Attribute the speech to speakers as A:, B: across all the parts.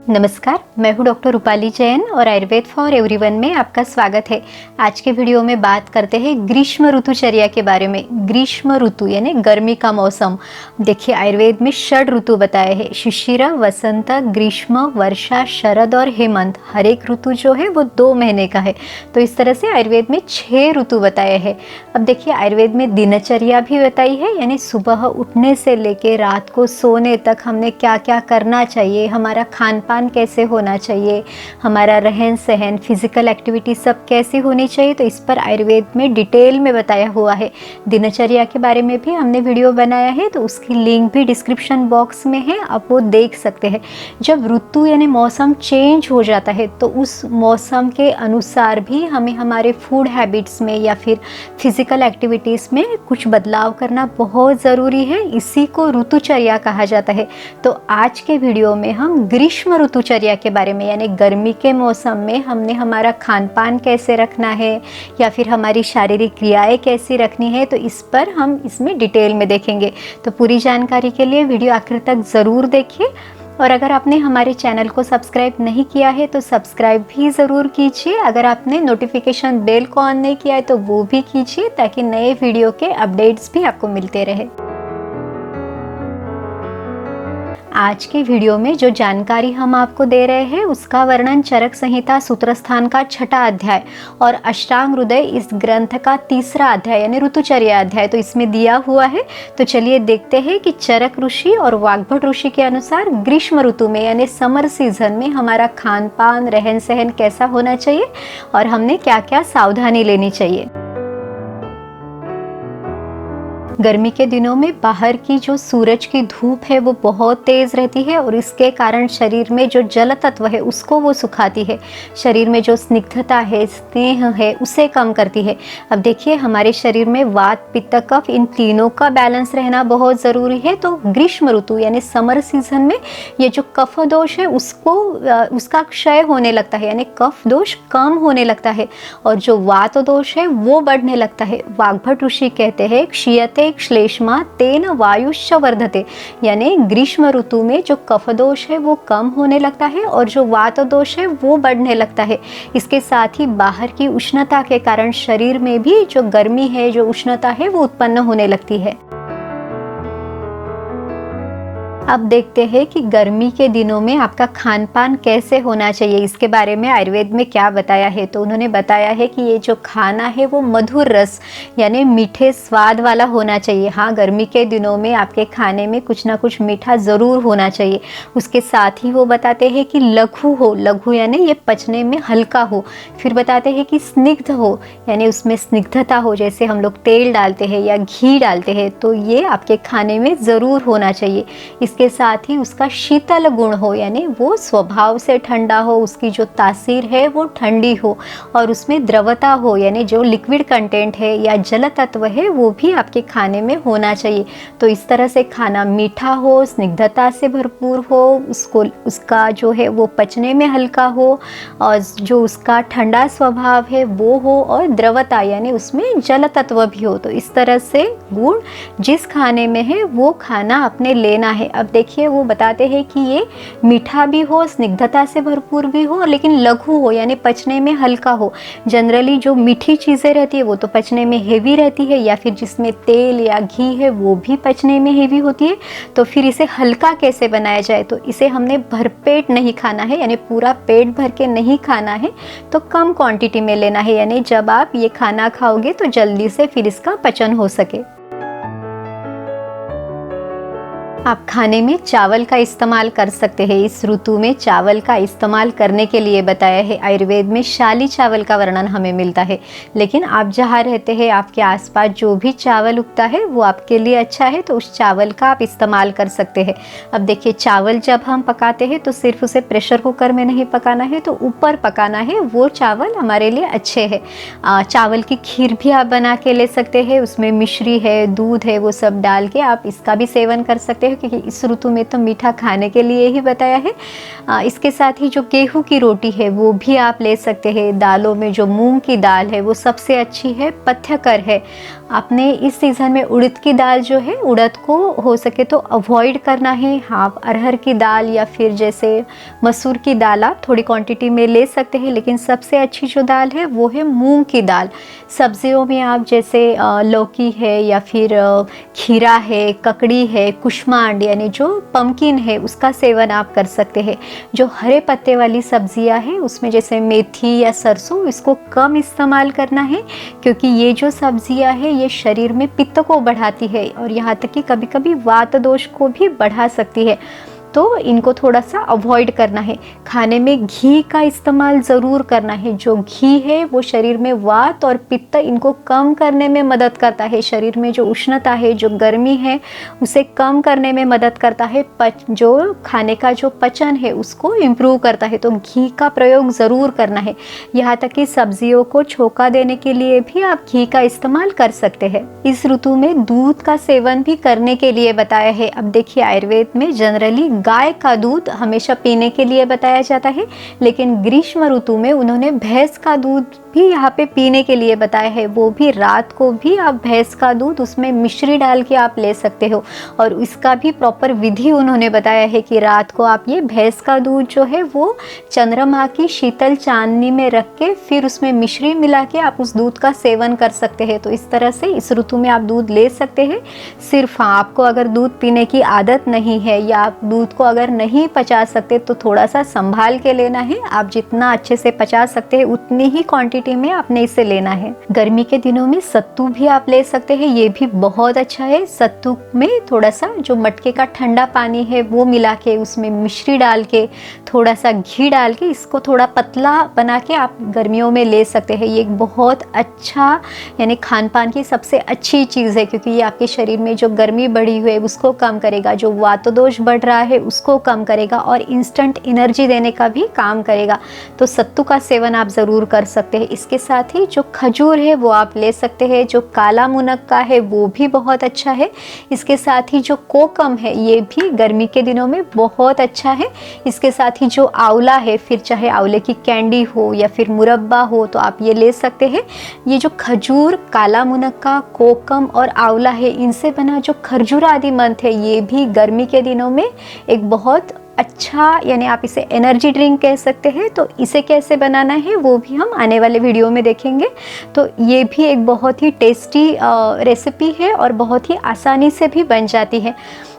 A: नमस्कार, मैं हूँ डॉक्टर रूपाली जैन और आयुर्वेद फॉर एवरीवन में आपका स्वागत है। आज के वीडियो में बात करते हैं ग्रीष्म ऋतुचर्या के बारे में। ग्रीष्म ऋतु यानी गर्मी का मौसम। देखिए, आयुर्वेद में 6 ऋतु बताए हैं। शिशिर, वसंत, ग्रीष्म, वर्षा, शरद और हेमंत। हर एक ऋतु जो है वो 2 महीने का है। तो इस तरह से आयुर्वेद में 6 ऋतु बताए हैं। अब देखिए, आयुर्वेद में दिनचर्या भी बताई है, यानी सुबह उठने से लेके रात को सोने तक हमने क्या क्या करना चाहिए, हमारा खान पान कैसे होना चाहिए, हमारा रहन सहन, फिजिकल एक्टिविटी सब कैसी होनी चाहिए। तो इस पर आयुर्वेद में डिटेल में बताया हुआ है। दिनचर्या के बारे में भी हमने वीडियो बनाया है, तो उसकी लिंक भी डिस्क्रिप्शन बॉक्स में है, आप वो देख सकते हैं। जब ऋतु यानी मौसम चेंज हो जाता है तो उस मौसम के अनुसार भी हमें हमारे फूड हैबिट्स में या फिर फिजिकल एक्टिविटीज़ में कुछ बदलाव करना बहुत ज़रूरी है। इसी को ऋतुचर्या कहा जाता है। तो आज के वीडियो में हम ग्रीष्म ऋतुचर्या के बारे में, यानी गर्मी के मौसम में हमने हमारा खान पान कैसे रखना है या फिर हमारी शारीरिक क्रियाएं कैसी रखनी है, तो इस पर हम इसमें डिटेल में देखेंगे। तो पूरी जानकारी के लिए वीडियो आखिर तक ज़रूर देखिए। और अगर आपने हमारे चैनल को सब्सक्राइब नहीं किया है तो सब्सक्राइब भी ज़रूर कीजिए। अगर आपने नोटिफिकेशन बेल को ऑन नहीं किया है तो वो भी कीजिए, ताकि नए वीडियो के अपडेट्स भी आपको मिलते रहे। आज के वीडियो में जो जानकारी हम आपको दे रहे हैं उसका वर्णन चरक संहिता सूत्रस्थान का 6ठा अध्याय और अष्टांग हृदय इस ग्रंथ का 3रा अध्याय यानी ऋतुचर्या अध्याय तो इसमें दिया हुआ है। तो चलिए देखते हैं कि चरक ऋषि और वाग्भट ऋषि के अनुसार ग्रीष्म ऋतु में यानी समर सीजन में हमारा खान पान, रहन सहन कैसा होना चाहिए और हमने क्या क्या सावधानी लेनी चाहिए। गर्मी के दिनों में बाहर की जो सूरज की धूप है वो बहुत तेज़ रहती है और इसके कारण शरीर में जो जल तत्व है उसको वो सुखाती है। शरीर में जो स्निग्धता है, स्नेह है, उसे कम करती है। अब देखिए, हमारे शरीर में वात, पित्त, कफ इन तीनों का बैलेंस रहना बहुत ज़रूरी है। तो ग्रीष्म ऋतु यानी समर सीजन में ये जो कफ दोष है उसका क्षय होने लगता है, यानी कफ दोष कम होने लगता है और जो वात दोष है वो बढ़ने लगता है। वाग्भट ऋषि कहते हैं, क्षीयते श्लेष्मा तेन वायुश्च वर्धते, यानी ग्रीष्म ऋतु में जो कफ दोष है वो कम होने लगता है और जो वात दोष है वो बढ़ने लगता है। इसके साथ ही बाहर की उष्णता के कारण शरीर में भी जो गर्मी है, जो उष्णता है वो उत्पन्न होने लगती है। अब देखते हैं कि गर्मी के दिनों में आपका खान पान कैसे होना चाहिए। इसके बारे में आयुर्वेद में क्या बताया है, तो उन्होंने बताया है कि ये जो खाना है वो मधुर रस यानी मीठे स्वाद वाला होना चाहिए। हाँ, गर्मी के दिनों में आपके खाने में कुछ ना कुछ मीठा ज़रूर होना चाहिए। उसके साथ ही वो बताते हैं कि लघु हो, लघु यानी ये पचने में हल्का हो। फिर बताते हैं कि स्निग्ध हो, यानी उसमें स्निग्धता हो, जैसे हम लोग तेल डालते हैं या घी डालते हैं, तो ये आपके खाने में ज़रूर होना चाहिए। के साथ ही उसका शीतल गुण हो, यानी वो स्वभाव से ठंडा हो, उसकी जो तासीर है वो ठंडी हो और उसमें द्रवता हो, यानी जो लिक्विड कंटेंट है या जल तत्व है वो भी आपके खाने में होना चाहिए। तो इस तरह से खाना मीठा हो, स्निग्धता से भरपूर हो, उसका जो है वो पचने में हल्का हो और जो उसका ठंडा स्वभाव है वो हो और द्रवता यानी उसमें जल तत्व भी हो। तो इस तरह से गुण जिस खाने में है वो खाना अपने लेना है। अब देखिए, वो बताते हैं कि ये मीठा भी हो, स्निग्धता से भरपूर भी हो, लेकिन लघु हो यानी पचने में हल्का हो। जनरली जो मीठी चीज़ें रहती है वो तो पचने में हेवी रहती है, या फिर जिसमें तेल या घी है वो भी पचने में हेवी होती है। तो फिर इसे हल्का कैसे बनाया जाए, तो इसे हमने भरपेट नहीं खाना है, यानी पूरा पेट भर के नहीं खाना है, तो कम क्वांटिटी में लेना है, यानी जब आप ये खाना खाओगे तो जल्दी से फिर इसका पचन हो सके। आप खाने में चावल का इस्तेमाल कर सकते हैं। इस ऋतु में चावल का इस्तेमाल करने के लिए बताया है। आयुर्वेद में शाली चावल का वर्णन हमें मिलता है, लेकिन आप जहाँ रहते हैं आपके आसपास जो भी चावल उगता है वो आपके लिए अच्छा है, तो उस चावल का आप इस्तेमाल कर सकते हैं। अब देखिए, चावल जब हम पकाते हैं तो सिर्फ उसे प्रेशर कुकर में नहीं पकाना है, तो ऊपर पकाना है, वो चावल हमारे लिए अच्छे है। चावल की खीर भी आप बना के ले सकते हैं, उसमें मिश्री है, दूध है, वो सब डाल के आप इसका भी सेवन कर सकते हैं। क्योंकि इस ऋतु में तो मीठा खाने के लिए ही बताया है। इसके साथ ही जो गेहूं की रोटी है वो भी आप ले सकते हैं। दालों में जो मूंग की दाल है वो सबसे अच्छी है, पथ्यकर है। आपने इस सीज़न में उड़द की दाल जो है, उड़द को हो सके तो अवॉइड करना है। हाँ, अरहर की दाल या फिर जैसे मसूर की दाल आप थोड़ी क्वांटिटी में ले सकते हैं, लेकिन सबसे अच्छी जो दाल है वो है मूंग की दाल। सब्जियों में आप जैसे लौकी है या फिर खीरा है, ककड़ी है, कुष्मांड यानी जो पम्पकिन है उसका सेवन आप कर सकते हैं। जो हरे पत्ते वाली सब्जियां हैं उसमें जैसे मेथी या सरसों, इसको कम इस्तेमाल करना है, क्योंकि ये जो सब्जियां हैं ये शरीर में पित्त को बढ़ाती है और यहाँ तक कि कभी कभी वात दोष को भी बढ़ा सकती है। तो इनको थोड़ा सा अवॉइड करना है। खाने में घी का इस्तेमाल ज़रूर करना है। जो घी है वो शरीर में वात और पित्त इनको कम करने में मदद करता है। शरीर में जो उष्णता है, जो गर्मी है, उसे कम करने में मदद करता है। जो खाने का जो पचन है उसको इम्प्रूव करता है। तो घी का प्रयोग ज़रूर करना है। यहाँ तक कि सब्जियों को छोंका देने के लिए भी आप घी का इस्तेमाल कर सकते हैं। इस ऋतु में दूध का सेवन भी करने के लिए बताया है। अब देखिए, आयुर्वेद में जनरली गाय का दूध हमेशा पीने के लिए बताया जाता है, लेकिन ग्रीष्म ऋतु में उन्होंने भैंस का दूध भी यहाँ पे पीने के लिए बताया है। वो भी रात को भी आप भैंस का दूध उसमें मिश्री डाल के आप ले सकते हो, और इसका भी प्रॉपर विधि उन्होंने बताया है कि रात को आप ये भैंस का दूध जो है वो चंद्रमा की शीतल चांदनी में रख के फिर उसमें मिश्री मिला के आप उस दूध का सेवन कर सकते हैं। तो इस तरह से इस ऋतु में आप दूध ले सकते हैं। सिर्फ हाँ, आपको अगर दूध पीने की आदत नहीं है या आप दूध को अगर नहीं पचा सकते तो थोड़ा सा संभाल के लेना है। आप जितना अच्छे से पचा सकते हैं उतनी ही क्वांटिटी में आपने इसे लेना है। गर्मी के दिनों में सत्तू भी आप ले सकते हैं, ये भी बहुत अच्छा है। सत्तू में थोड़ा सा जो मटके का ठंडा पानी है वो मिला के उसमें मिश्री डाल के थोड़ा सा घी डाल के इसको थोड़ा पतला बना के आप गर्मियों में ले सकते हैं। ये एक बहुत अच्छा यानी खान पान की सबसे अच्छी चीज़ है, क्योंकि ये आपके शरीर में जो गर्मी बढ़ी हुई है उसको कम करेगा, जो वातदोष बढ़ रहा है उसको कम करेगा और इंस्टेंट एनर्जी देने का भी काम करेगा। तो सत्तू का सेवन आप ज़रूर कर सकते हैं। इसके साथ ही जो खजूर है वो आप ले सकते हैं। जो काला मुनक्का है वो भी बहुत अच्छा है। इसके साथ ही जो कोकम है ये भी गर्मी के दिनों में बहुत अच्छा है। इसके साथ ही जो आंवला है, फिर चाहे आंवले की कैंडी हो या फिर मुरब्बा हो तो आप ये ले सकते हैं। ये जो खजूर, काला मुनक्का, कोकम और आंवला है, इनसे बना जो खरजूर आदि मंथ है ये भी गर्मी के दिनों में एक बहुत अच्छा यानी आप इसे एनर्जी ड्रिंक कह सकते हैं। तो इसे कैसे बनाना है वो भी हम आने वाले वीडियो में देखेंगे। तो ये भी एक बहुत ही टेस्टी रेसिपी है और बहुत ही आसानी से भी बन जाती है।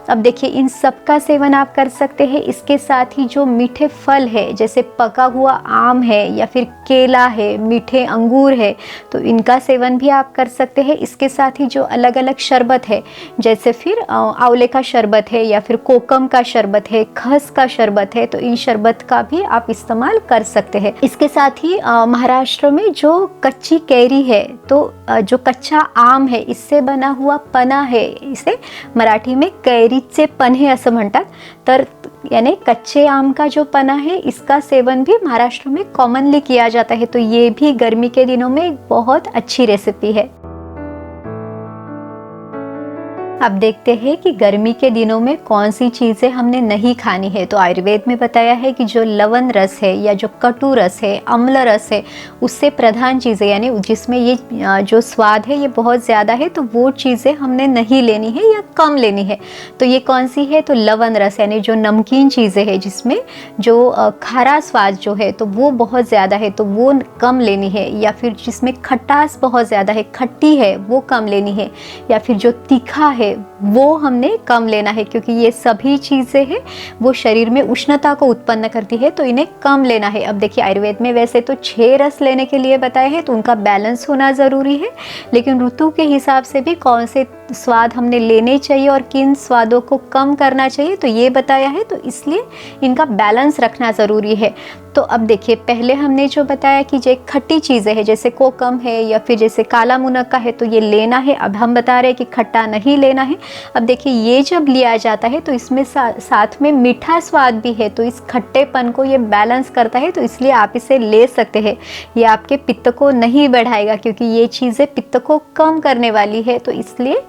A: अब देखिए, इन सब का सेवन आप कर सकते हैं। इसके साथ ही जो मीठे फल है, जैसे पका हुआ आम है या फिर केला है, मीठे अंगूर है, तो इनका सेवन भी आप कर सकते हैं। इसके साथ ही जो अलग अलग शरबत है, जैसे फिर आंवले का शरबत है या फिर कोकम का शरबत है, खस का शरबत है, तो इन शरबत का भी आप इस्तेमाल कर सकते हैं। इसके साथ ही महाराष्ट्र में जो कच्ची कैरी है, तो जो कच्चा आम है, इससे बना हुआ पना है, इसे मराठी में कैरीचे पन्हे असं म्हणतात। तर यानी कच्चे आम का जो पना है इसका सेवन भी महाराष्ट्र में कॉमनली किया जाता है। तो ये भी गर्मी के दिनों में एक बहुत अच्छी रेसिपी है। अब देखते हैं कि गर्मी के दिनों में कौन सी चीज़ें हमने नहीं खानी है। तो आयुर्वेद में बताया है कि जो लवण रस है या जो कटु रस है, अम्ल रस है, उससे प्रधान चीज़ें यानी जिसमें ये जो स्वाद है ये बहुत ज़्यादा है, तो वो चीज़ें हमने नहीं लेनी है या कम लेनी है। तो ये कौन सी है? तो लवण रस यानी जो नमकीन चीज़ें हैं जिसमें जो खारा स्वाद जो है तो वो बहुत ज़्यादा है, तो वो कम लेनी है। या फिर जिसमें खटास बहुत ज़्यादा है, खट्टी है, वो कम लेनी है। या फिर जो तीखा है वो हमने कम लेना है, क्योंकि ये सभी चीज़ें हैं वो शरीर में उष्णता को उत्पन्न करती है, तो इन्हें कम लेना है। अब देखिए, आयुर्वेद में वैसे तो 6 रस लेने के लिए बताए हैं, तो उनका बैलेंस होना ज़रूरी है, लेकिन ऋतु के हिसाब से भी कौन से स्वाद हमने लेने चाहिए और किन स्वादों को कम करना चाहिए तो ये बताया है, तो इसलिए इनका बैलेंस रखना ज़रूरी है। तो अब देखिए, पहले हमने जो बताया कि जो खट्टी चीज़ें हैं जैसे कोकम है या फिर जैसे काला मुनक्का है, तो ये लेना है। अब हम बता रहे हैं कि खट्टा नहीं लेना है। अब देखिए, ये जब लिया जाता है तो इसमें साथ में मीठा स्वाद भी है, तो इस खट्टेपन को ये बैलेंस करता है, तो इसलिए आप इसे ले सकते हैं। ये आपके पित्त को नहीं बढ़ाएगा, क्योंकि ये चीज़ें पित्त को कम करने वाली है, तो इसलिए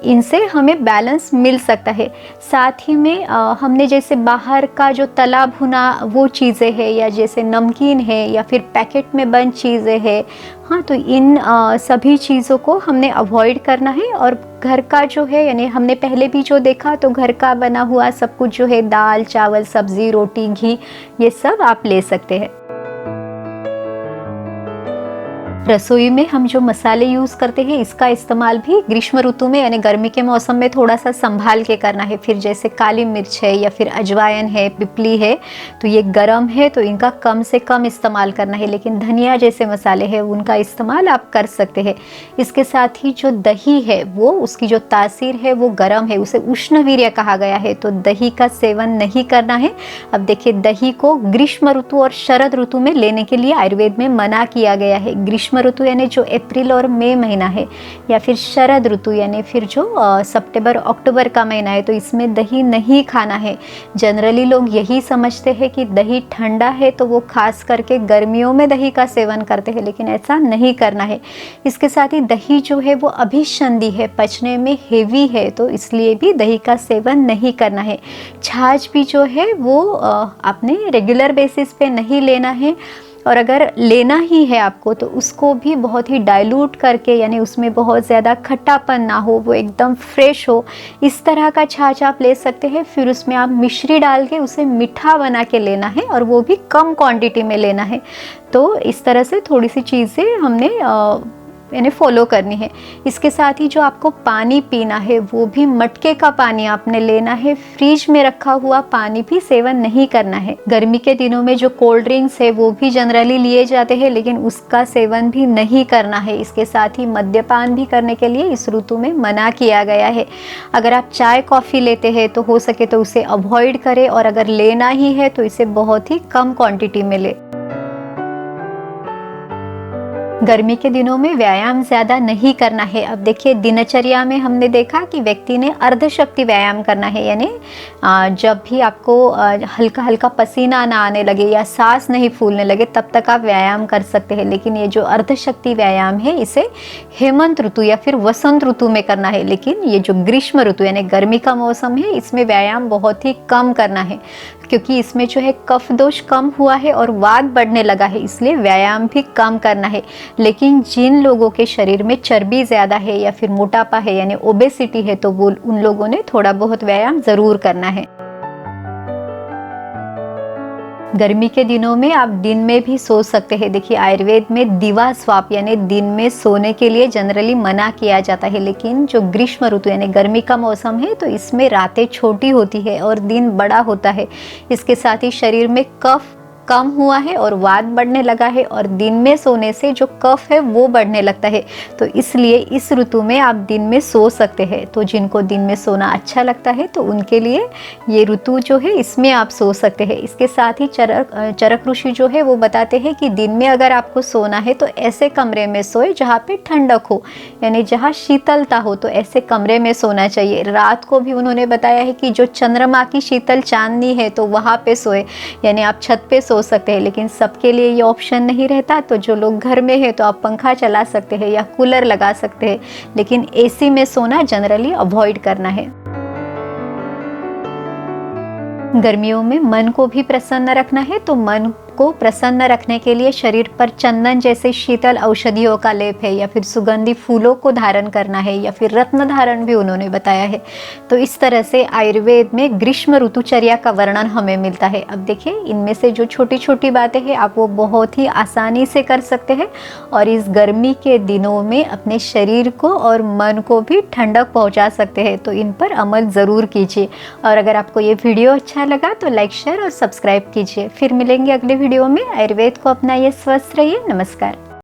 A: इनसे हमें बैलेंस मिल सकता है। साथ ही में हमने जैसे बाहर का जो तला भुना वो चीज़ें हैं, या जैसे नमकीन है या फिर पैकेट में बंद चीज़ें हैं, हाँ, तो इन सभी चीज़ों को हमने अवॉइड करना है। और घर का जो है, यानी हमने पहले भी जो देखा, तो घर का बना हुआ सब कुछ जो है, दाल चावल सब्ज़ी रोटी घी, ये सब आप ले सकते हैं। रसोई में हम जो मसाले यूज़ करते हैं, इसका इस्तेमाल भी ग्रीष्म ऋतु में यानी गर्मी के मौसम में थोड़ा सा संभाल के करना है। फिर जैसे काली मिर्च है या फिर अजवाइन है, पिपली है, तो ये गरम है तो इनका कम से कम इस्तेमाल करना है। लेकिन धनिया जैसे मसाले हैं उनका इस्तेमाल आप कर सकते हैं। इसके साथ ही जो दही है, वो उसकी जो तासीर है वो गर्म है, उसे उष्णवीर्य कहा गया है, तो दही का सेवन नहीं करना है। अब देखिए, दही को ग्रीष्म ऋतु और शरद ऋतु में लेने के लिए आयुर्वेद में मना किया गया है। ग्रीष्म ऋतु यानी जो अप्रैल और मई महीना है, या फिर शरद ऋतु यानी फिर जो सितंबर अक्टूबर का महीना है, तो इसमें दही नहीं खाना है। जनरली लोग यही समझते हैं कि दही ठंडा है तो वो खास करके गर्मियों में दही का सेवन करते हैं, लेकिन ऐसा नहीं करना है। इसके साथ ही दही जो है वो अभिसंधी है, पचने में हेवी है, तो इसलिए भी दही का सेवन नहीं करना है। छाछ भी जो है वो आपने रेगुलर बेसिस पे नहीं लेना है, और अगर लेना ही है आपको तो उसको भी बहुत ही डाइल्यूट करके, यानी उसमें बहुत ज़्यादा खट्टापन ना हो, वो एकदम फ्रेश हो, इस तरह का छाछ आप ले सकते हैं। फिर उसमें आप मिश्री डाल के उसे मीठा बना के लेना है, और वो भी कम क्वांटिटी में लेना है। तो इस तरह से थोड़ी सी चीज़ें हमने यानी फॉलो करनी है। इसके साथ ही जो आपको पानी पीना है वो भी मटके का पानी आपने लेना है, फ्रिज में रखा हुआ पानी भी सेवन नहीं करना है। गर्मी के दिनों में जो कोल्ड ड्रिंक्स है वो भी जनरली लिए जाते हैं, लेकिन उसका सेवन भी नहीं करना है। इसके साथ ही मद्यपान भी करने के लिए इस ऋतु में मना किया गया है। अगर आप चाय कॉफ़ी लेते हैं तो हो सके तो उसे अवॉइड करें, और अगर लेना ही है तो इसे बहुत ही कम क्वांटिटी में ले। गर्मी के दिनों में व्यायाम ज़्यादा नहीं करना है। अब देखिए, दिनचर्या में हमने देखा कि व्यक्ति ने अर्धशक्ति व्यायाम करना है, यानी जब भी आपको हल्का हल्का पसीना ना आने लगे या सांस नहीं फूलने लगे तब तक आप व्यायाम कर सकते हैं। लेकिन ये जो अर्धशक्ति व्यायाम है इसे हेमंत ऋतु या फिर वसंत ऋतु में करना है। लेकिन ये जो ग्रीष्म ऋतु यानी गर्मी का मौसम है, इसमें व्यायाम बहुत ही कम करना है, क्योंकि इसमें जो है कफ दोष कम हुआ है और वात बढ़ने लगा है, इसलिए व्यायाम भी कम करना है। लेकिन जिन लोगों के शरीर में चर्बी ज़्यादा है या फिर मोटापा है यानी ओबेसिटी है, तो वो उन लोगों ने थोड़ा बहुत व्यायाम ज़रूर करना है। गर्मी के दिनों में आप दिन में भी सो सकते हैं। देखिए, आयुर्वेद में दिवा स्वाप यानी दिन में सोने के लिए जनरली मना किया जाता है, लेकिन जो ग्रीष्म ऋतु यानी गर्मी का मौसम है तो इसमें रातें छोटी होती है और दिन बड़ा होता है। इसके साथ ही शरीर में कफ कम हुआ है और वात बढ़ने लगा है, और दिन में सोने से जो कफ है वो बढ़ने लगता है, तो इसलिए इस ऋतु में आप दिन में सो सकते हैं। तो जिनको दिन में सोना अच्छा लगता है तो उनके लिए ये ऋतु जो है इसमें आप सो सकते हैं। इसके साथ ही चरक ऋषि जो है वो बताते हैं कि दिन में अगर आपको सोना है तो ऐसे कमरे में सोए जहाँ पे ठंडक हो, यानी जहाँ शीतलता हो, तो ऐसे कमरे में सोना चाहिए। रात को भी उन्होंने बताया है कि जो चंद्रमा की शीतल चांदनी है तो वहाँ पे सोए, यानी आप छत पे सो सकते हैं। लेकिन सबके लिए ये ऑप्शन नहीं रहता, तो जो लोग घर में है तो आप पंखा चला सकते हैं या कूलर लगा सकते हैं, लेकिन एसी में सोना जनरली अवॉइड करना है। गर्मियों में मन को भी प्रसन्न रखना है, तो मन को प्रसन्न रखने के लिए शरीर पर चंदन जैसे शीतल औषधियों का लेप है, या फिर सुगंधी फूलों को धारण करना है, या फिर रत्न धारण भी उन्होंने बताया है। तो इस तरह से आयुर्वेद में ग्रीष्म ऋतुचर्या का वर्णन हमें मिलता है। अब देखिए, इनमें से जो छोटी छोटी बातें हैं आप वो बहुत ही आसानी से कर सकते हैं, और इस गर्मी के दिनों में अपने शरीर को और मन को भी ठंडक पहुंचा सकते हैं। तो इन पर अमल ज़रूर कीजिए, और अगर आपको ये वीडियो अच्छा लगा तो लाइक शेयर और सब्सक्राइब कीजिए। फिर मिलेंगे अगले वीडियो में। आयुर्वेद को अपनाइए, स्वस्थ रहिए। नमस्कार।